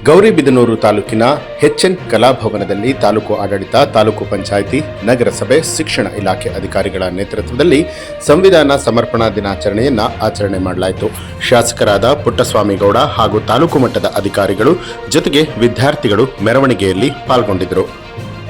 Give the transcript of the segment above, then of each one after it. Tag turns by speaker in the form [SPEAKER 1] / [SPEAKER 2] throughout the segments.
[SPEAKER 1] ಗೌರಿಬಿದನೂರು ತಾಲೂಕಿನ ಎಚ್ಎನ್ ಕಲಾಭವನದಲ್ಲಿ ತಾಲೂಕು ಆಡಳಿತ, ತಾಲೂಕು ಪಂಚಾಯಿತಿ, ನಗರಸಭೆ, ಶಿಕ್ಷಣ ಇಲಾಖೆ ಅಧಿಕಾರಿಗಳ ನೇತೃತ್ವದಲ್ಲಿ ಸಂವಿಧಾನ ಸಮರ್ಪಣಾ ದಿನಾಚರಣೆಯನ್ನು ಆಚರಣೆ ಮಾಡಲಾಯಿತು. ಶಾಸಕರಾದ ಪುಟ್ಟಸ್ವಾಮಿಗೌಡ ಹಾಗೂ ತಾಲೂಕು ಮಟ್ಟದ ಅಧಿಕಾರಿಗಳು ಜೊತೆಗೆ ವಿದ್ಯಾರ್ಥಿಗಳು ಮೆರವಣಿಗೆಯಲ್ಲಿ ಪಾಲ್ಗೊಂಡಿದ್ದರು.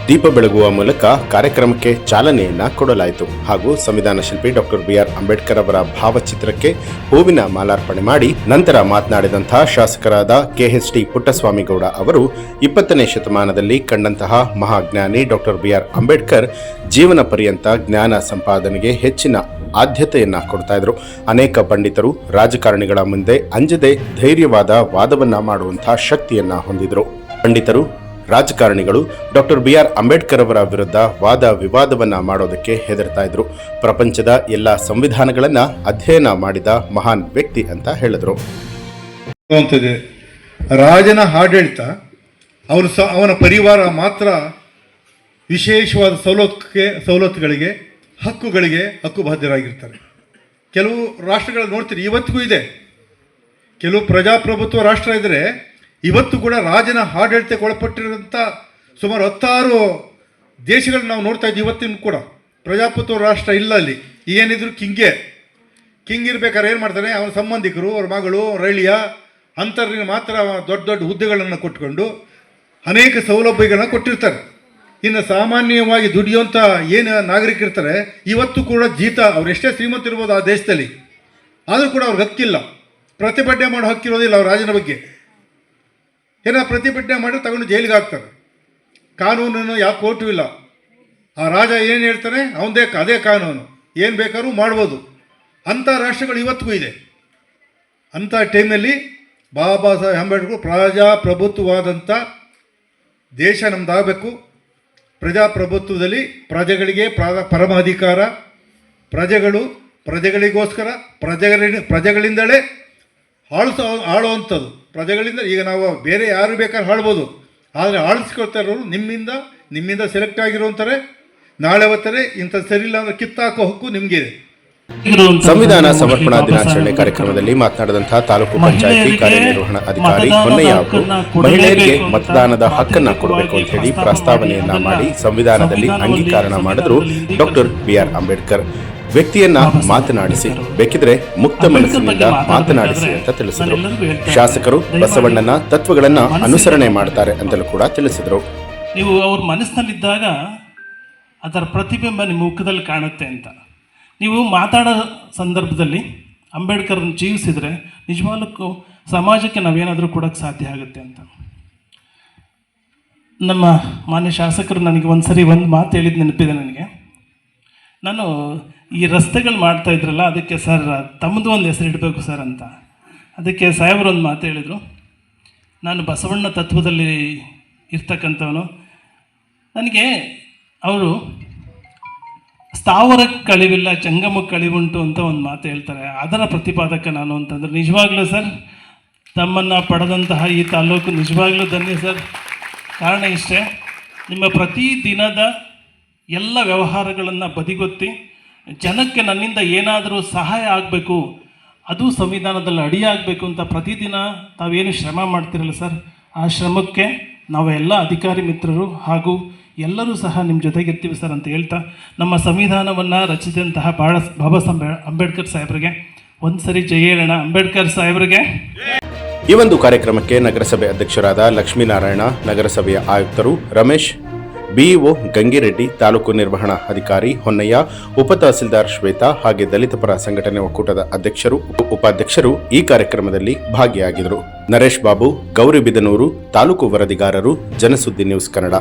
[SPEAKER 1] ದೀಪ ಬೆಳಗುವ ಮೂಲಕ ಕಾರ್ಯಕ್ರಮಕ್ಕೆ ಚಾಲನೆಯನ್ನ ಕೊಡಲಾಯಿತು ಹಾಗೂ ಸಂವಿಧಾನ ಶಿಲ್ಪಿ ಡಾಕ್ಟರ್ ಬಿಆರ್ ಅಂಬೇಡ್ಕರ್ ಅವರ ಭಾವಚಿತ್ರಕ್ಕೆ ಹೂವಿನ ಮಾಲಾರ್ಪಣೆ ಮಾಡಿ ನಂತರ ಮಾತನಾಡಿದಂತಹ ಶಾಸಕರಾದ ಕೆಎಚ್ಟಿ ಪುಟ್ಟಸ್ವಾಮಿಗೌಡ ಅವರು 20ನೇ ಶತಮಾನದಲ್ಲಿ ಕಂಡಂತಹ ಮಹಾಜ್ಞಾನಿ ಡಾಕ್ಟರ್ ಬಿಆರ್ ಅಂಬೇಡ್ಕರ್ ಜೀವನ ಪರ್ಯಂತ ಜ್ಞಾನ ಸಂಪಾದನೆಗೆ ಹೆಚ್ಚಿನ ಆದ್ಯತೆಯನ್ನ ಕೊಡ್ತಾ ಇದ್ರು. ಅನೇಕ ಪಂಡಿತರು ರಾಜಕಾರಣಿಗಳ ಮುಂದೆ ಅಂಜದೆ ಧೈರ್ಯವಾದ ವಾದವನ್ನ ಮಾಡುವಂತಹ ಶಕ್ತಿಯನ್ನ ಹೊಂದಿದ್ರು. ಪಂಡಿತರು ರಾಜಕಾರಣಿಗಳು ಡಾಕ್ಟರ್ ಬಿಆರ್ ಅಂಬೇಡ್ಕರ್ ಅವರ ವಿರುದ್ಧ ವಾದ ವಿವಾದವನ್ನ ಮಾಡೋದಕ್ಕೆ ಹೆದರ್ತಾ ಇದ್ರು. ಪ್ರಪಂಚದ ಎಲ್ಲ ಸಂವಿಧಾನಗಳನ್ನ ಅಧ್ಯಯನ ಮಾಡಿದ ಮಹಾನ್ ವ್ಯಕ್ತಿ ಅಂತ ಹೇಳಿದ್ರು.
[SPEAKER 2] ರಾಜನ ಆಡಳಿತ ಅವನ ಪರಿವಾರ ಮಾತ್ರ ವಿಶೇಷವಾದ ಸವಲತ್ತುಗಳಿಗೆ ಹಕ್ಕುಬದ್ಧರಾಗಿರ್ತಾರೆ. ಕೆಲವು ರಾಷ್ಟ್ರಗಳು ನೋಡ್ತೀರಿ, ಇವತ್ತಿಗೂ ಇದೆ. ಕೆಲವು ಪ್ರಜಾಪ್ರಭುತ್ವ ರಾಷ್ಟ್ರ ಇದ್ದರೆ ಇವತ್ತು ಕೂಡ ರಾಜನ ಆಡಳಿತಕ್ಕೆ ಒಳಪಟ್ಟಿರೋಂಥ ಸುಮಾರು 16 ದೇಶಗಳನ್ನ ನಾವು ನೋಡ್ತಾ ಇದ್ದೀವಿ. ಇವತ್ತಿನ ಕೂಡ ಪ್ರಜಾಪ್ರಭುತ್ವ ರಾಷ್ಟ್ರ ಇಲ್ಲ. ಅಲ್ಲಿ ಏನಿದ್ರು ಕಿಂಗ್ ಇರ್ಬೇಕಾದ್ರೆ ಏನು ಮಾಡ್ತಾನೆ, ಅವನ ಸಂಬಂಧಿಕರು, ಅವ್ರ ಮಗಳು, ರಳಿಯ ಅಂತರ್ರಿಗೆ ಮಾತ್ರ ದೊಡ್ಡ ದೊಡ್ಡ ಹುದ್ದೆಗಳನ್ನು ಕೊಟ್ಕೊಂಡು ಅನೇಕ ಸೌಲಭ್ಯಗಳನ್ನ ಕೊಟ್ಟಿರ್ತಾರೆ. ಇನ್ನು ಸಾಮಾನ್ಯವಾಗಿ ದುಡಿಯುವಂಥ ಏನು ನಾಗರಿಕರಿರ್ತಾರೆ, ಇವತ್ತು ಕೂಡ ಜೀತ ಅವ್ರು ಎಷ್ಟೇ ಶ್ರೀಮಂತರಿರ್ಬೋದು ಆ ದೇಶದಲ್ಲಿ, ಆದರೂ ಕೂಡ ಅವ್ರಿಗೆ ಹಕ್ಕಿಲ್ಲ. ಪ್ರತಿಭಟನೆ ಮಾಡೋ ಹಕ್ಕಿರೋದಿಲ್ಲ ಅವ್ರ ರಾಜನ ಬಗ್ಗೆ. ಏನೋ ಪ್ರತಿಭಟನೆ ಮಾಡಿ ತಗೊಂಡು ಜೈಲಿಗೆ ಹಾಕ್ತಾರೆ. ಕಾನೂನನ್ನು ಯಾವ ಕೋರ್ಟು ಇಲ್ಲ. ಆ ರಾಜ ಏನು ಹೇಳ್ತಾನೆ ಅದೇ ಕಾನೂನು, ಏನು ಬೇಕಾದ್ರೂ ಮಾಡ್ಬೋದು. ಅಂಥ ರಾಷ್ಟ್ರಗಳು ಇವತ್ತಿಗೂ ಇದೆ. ಅಂಥ ಟೈಮ್ನಲ್ಲಿ ಬಾಬಾ ಸಾಹೇಬ್ ಅಂಬೇಡ್ಕರ್ ಪ್ರಜಾಪ್ರಭುತ್ವವಾದಂಥ ದೇಶ ನಮ್ಮದಾಗಬೇಕು. ಪ್ರಜಾಪ್ರಭುತ್ವದಲ್ಲಿ ಪ್ರಜೆಗಳಿಗೆ ಪರಮಾಧಿಕಾರ, ಪ್ರಜೆಗಳಿಗೋಸ್ಕರ ಪ್ರಜೆಗಳಿಂದಲೇ ಆಳುವಂಥದ್ದು. ಪ್ರಜೆಗಳಿಂದ ಈಗ ನಾವು ಬೇರೆ ಯಾರು ಬೇಕಾದ್ರೆ ಆಳ್ಬೋದು, ಆದರೆ ಆಳಿಸ್ಕೊಳ್ತಾ ಇರೋರು ನಿಮ್ಮಿಂದ ಸೆಲೆಕ್ಟ್ ಆಗಿರುವಂತಾರೆ. ನಾಳೆ ಹೊತ್ತರೆ ಇಂಥ ಸರಿ ಇಲ್ಲ ಅಂದ್ರೆ ಕಿತ್ತಾಕೋ ಹಕ್ಕು ನಿಮಗಿದೆ.
[SPEAKER 1] ಸಂವಿಧಾನ ಸಮರ್ಪಣಾ ದಿನಾಚರಣೆ ಕಾರ್ಯಕ್ರಮದಲ್ಲಿ ಮಾತನಾಡಿದಂತಹ ತಾಲೂಕು ಪಂಚಾಯಿತಿ ಕಾರ್ಯನಿರ್ವಹಣಾ ಅಧಿಕಾರಿ ಹೊನ್ನಯ್ಯ ಅವರು ಮಹಿಳೆಯರಿಗೆ ಮತದಾನದ ಹಕ್ಕನ್ನ ಕೊಡಬೇಕು ಅಂತ ಹೇಳಿ ಪ್ರಸ್ತಾವನೆಯನ್ನ ಮಾಡಿ ಸಂವಿಧಾನದಲ್ಲಿ ಅಂಗೀಕಾರ ಮಾಡಿದ್ರು ಡಾಕ್ಟರ್ ಬಿಆರ್ ಅಂಬೇಡ್ಕರ್. ವ್ಯಕ್ತಿಯನ್ನ ಮಾತನಾಡಿಸಿ, ಬೇಕಿದ್ರೆ ಮುಕ್ತ ಮನಸ್ಸಿನಿಂದ ಮಾತನಾಡಿಸಿ ಅಂತ ತಿಳಿಸಿದರು. ಶಾಸಕರು ಬಸವಣ್ಣನ ತತ್ವಗಳನ್ನ ಅನುಸರಣೆ ಮಾಡ್ತಾರೆ ಅಂತಲೂ ಕೂಡ ತಿಳಿಸಿದರು.
[SPEAKER 3] ನೀವು ಅವ್ರ ಮನಸ್ಸಿನಲ್ಲಿದ್ದಾಗ ಅದರ ಪ್ರತಿಬಿಂಬ ನಿಮ್ಮ ಮುಖದಲ್ಲಿ ಕಾಣುತ್ತೆ ಅಂತ. ನೀವು ಮಾತಾಡೋ ಸಂದರ್ಭದಲ್ಲಿ ಅಂಬೇಡ್ಕರ್ನ ಜೀವಿಸಿದರೆ ನಿಜವಾಗ್ಲೂ ಸಮಾಜಕ್ಕೆ ನಾವೇನಾದರೂ ಕೊಡೋಕ್ಕೆ ಸಾಧ್ಯ ಆಗುತ್ತೆ ಅಂತ. ನಮ್ಮ ಮಾನ್ಯ ಶಾಸಕರು ನನಗೆ ಒಂದು ಮಾತು ಹೇಳಿದ್ದು ನೆನಪಿದೆ ನನಗೆ. ನಾನು ಈ ರಸ್ತೆಗಳು ಮಾಡ್ತಾ ಇದ್ರಲ್ಲ, ಅದಕ್ಕೆ ಸರ್ ತಮ್ಮದು ಒಂದು ಹೆಸರು ಇಡಬೇಕು ಸರ್ ಅಂತ. ಅದಕ್ಕೆ ಸಾಹೇಬರು ಒಂದು ಮಾತು ಹೇಳಿದರು, ನಾನು ಬಸವಣ್ಣ ತತ್ವದಲ್ಲಿ ಇರ್ತಕ್ಕಂಥವನು. ನನಗೆ ಅವರು ಸ್ಥಾವರಕ್ಕೆ ಕಳಿವಿಲ್ಲ ಜಂಗಮಕ್ಕೆ ಕಳಿವುಂಟು ಅಂತ ಒಂದು ಮಾತು ಹೇಳ್ತಾರೆ. ಅದರ ಪ್ರತಿಪಾದಕ ನಾನು ಅಂತಂದರೆ ನಿಜವಾಗ್ಲೂ ಸರ್ ತಮ್ಮನ್ನು ಪಡೆದಂತಹ ಈ ತಾಲ್ಲೂಕು ನಿಜವಾಗ್ಲೂ ಧನ್ಯ ಸರ್. ಕಾರಣ ಇಷ್ಟೇ, ನಿಮ್ಮ ಪ್ರತಿದಿನದ ಎಲ್ಲ ವ್ಯವಹಾರಗಳನ್ನು ಬದಿಗೊತ್ತಿ ಜನಕ್ಕೆ ನನ್ನಿಂದ ಏನಾದರೂ ಸಹಾಯ ಆಗಬೇಕು, ಅದು ಸಂವಿಧಾನದಲ್ಲಿ ಅಡಿಯಾಗಬೇಕು ಅಂತ ಪ್ರತಿದಿನ ತಾವೇನು ಶ್ರಮ ಮಾಡ್ತಿರಲ್ಲ ಸರ್, ಆ ಶ್ರಮಕ್ಕೆ ನಾವೆಲ್ಲ ಅಧಿಕಾರಿ ಮಿತ್ರರು ಹಾಗೂ ಎಲ್ಲರೂ ಸಹ ನಿಮ್ಮ ಜೊತೆಗಿರ್ತೀವಿ ಸರ್ ಅಂತ ಹೇಳ್ತಾ, ನಮ್ಮ ಸಂವಿಧಾನವನ್ನು ರಚಿಸಿದಂತಹ ಬಾಬಾ ಸಾಹೇಬ್ ಅಂಬೇಡ್ಕರ್ ಸಾಹೇಬರಿಗೆ ಒಂದು ಸರಿ ಜೈ ಹೇಳೋಣ. ಅಂಬೇಡ್ಕರ್ ಸಾಹೇಬರಿಗೆ.
[SPEAKER 1] ಈ ಒಂದು ಕಾರ್ಯಕ್ರಮಕ್ಕೆ ನಗರಸಭೆ ಅಧ್ಯಕ್ಷರಾದ ಲಕ್ಷ್ಮೀನಾರಾಯಣ, ನಗರಸಭೆಯ ಆಯುಕ್ತರು ರಮೇಶ್, ಬಿಇಒ ಗಂಗಿರೆಡ್ಡಿ, ತಾಲೂಕು ನಿರ್ವಹಣಾ ಅಧಿಕಾರಿ ಹೊನ್ನಯ್ಯ, ಉಪ ತಹಸೀಲ್ದಾರ್ ಶ್ವೇತಾ ಹಾಗೆ ದಲಿತ ಪರ ಸಂಘಟನೆ ಒಕ್ಕೂಟದ ಅಧ್ಯಕ್ಷರು, ಉಪಾಧ್ಯಕ್ಷರು ಈ ಕಾರ್ಯಕ್ರಮದಲ್ಲಿ ಭಾಗಿಯಾಗಿದ್ದರು. ನರೇಶ್ ಬಾಬು, ಗೌರಿಬಿದನೂರು, ತಾಲೂಕು ವರದಿಗಾರರು, ಜನಸುದ್ದಿ ನ್ಯೂಸ್ ಕನ್ನಡ.